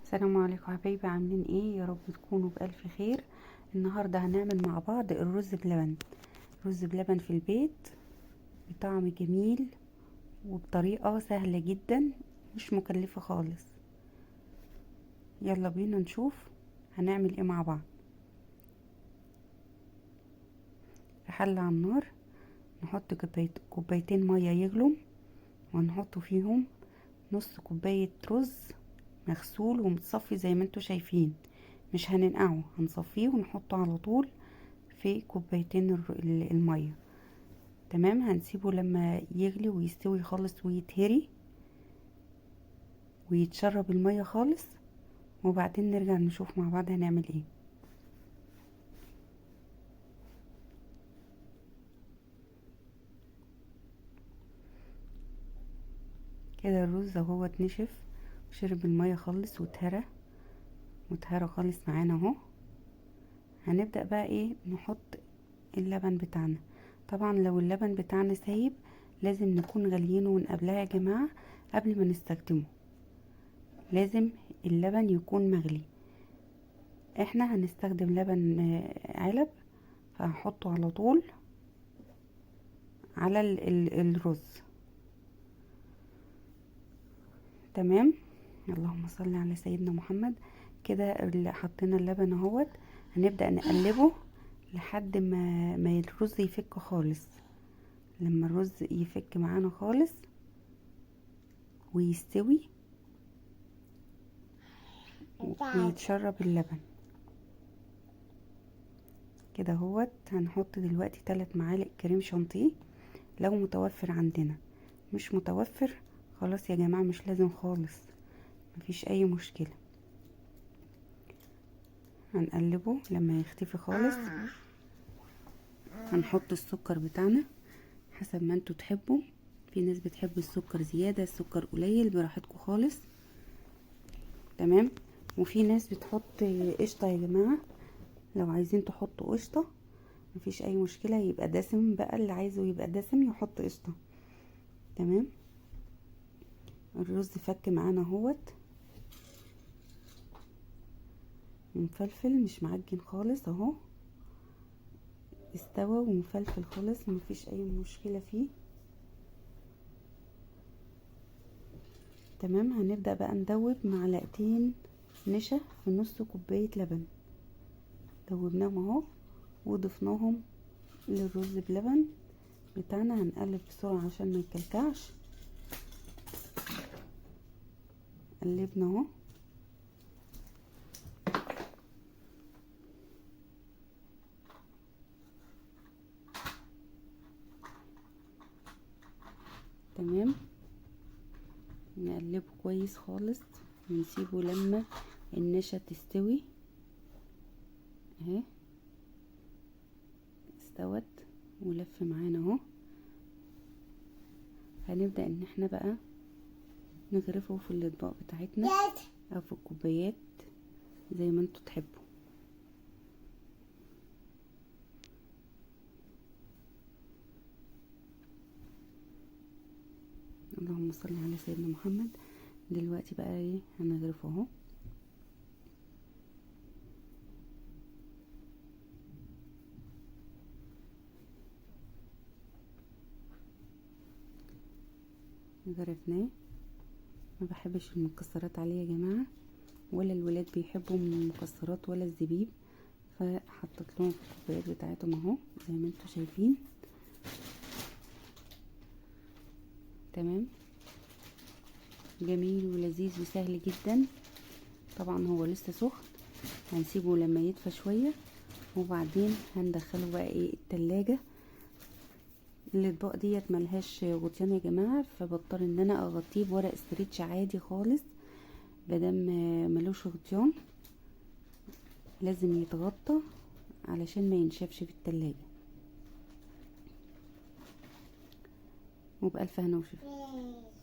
السلام عليكم حبايبي، عاملين ايه؟ يا رب تكونوا بألف خير. النهارده هنعمل مع بعض الرز بلبن. رز بلبن في البيت بطعم جميل وبطريقة سهلة جدا، مش مكلفة خالص. يلا بينا نشوف هنعمل ايه مع بعض. في حلة على النار نحط كوبايتين مية يغلوا، ونحط فيهم نص كوباية رز مغسول ومتصفي زي ما انتوا شايفين. مش هننقعه، هنصفيه ونحطه على طول في كوبايتين المية. تمام، هنسيبه لما يغلي ويستوي خالص ويتهري ويتشرب المية خالص، وبعدين نرجع نشوف مع بعض هنعمل ايه. كده الرز اهو اتنشف وشرب المية خالص واتهرى خالص معانا اهو. هنبدأ بقى ايه، نحط اللبن بتاعنا. طبعا لو اللبن بتاعنا سايب لازم نكون غاليينه من قبلها يا جماعة، قبل ما نستخدمه لازم اللبن يكون مغلي. احنا هنستخدم لبن علب، فهحطه على طول على الرز. تمام، اللهم صل على سيدنا محمد. كده اللي حطينا اللبن اهوت، هنبدأ نقلبه لحد ما الرز يفك خالص. لما الرز يفك معانا خالص ويستوي ويتشرب اللبن كده اهوت، هنحط دلوقتي 3 معالق كريم شانتيه لو متوفر عندنا. مش متوفر خلاص يا جماعة، مش لازم خالص، مفيش اي مشكلة. هنقلبه لما يختفي خالص. هنحط السكر بتاعنا حسب ما انتوا تحبوا. في ناس بتحب السكر زيادة، السكر قليل، براحتكم خالص. تمام، وفي ناس بتحط قشطة يا جماعة. لو عايزين تحطوا قشطة مفيش اي مشكلة، يبقى دسم بقى، اللي عايزه يبقى دسم يحط قشطة. تمام، الرز فك معانا اهوت مفلفل، مش معجن خالص اهو، استوى ومفلفل خالص، مفيش اي مشكلة فيه. تمام، هنبدأ بقى ندوب معلقتين نشا في نص كوباية لبن. دوبناهم اهو وضفناهم للرز بلبن بتاعنا. هنقلب بسرعة عشان ما يكلكعش. قلبنا اهو. تمام، نقلبه كويس خالص ونسيبه لما النشا تستوي اهي. استوت ولف معانا اهو. هنبدأ ان احنا بقى نغرفه في الاطباق بتاعتنا او في الكوبايات زي ما انتوا تحبوا. اللهم صل على سيدنا محمد. دلوقتي بقى ايه، هنغرفه اهو. غرفناه. ما بحبش المكسرات عليه يا جماعه، ولا الولاد بيحبوا من المكسرات ولا الزبيب، فحطيت لهم في الكوبايات بتاعتهم اهو زي ما انتوا شايفين. تمام، جميل ولذيذ وسهل جدا. طبعا هو لسه سخن، هنسيبه لما يدفى شويه وبعدين هندخله بقى ايه التلاجة. الاطباق ديت ملهاش غطيان يا جماعه، فبضطر ان انا اغطيه بورق استريتش عادي خالص. مادام ملوش غطيان لازم يتغطى علشان ما ينشفش في التلاجة. وبألف هنا وشفا.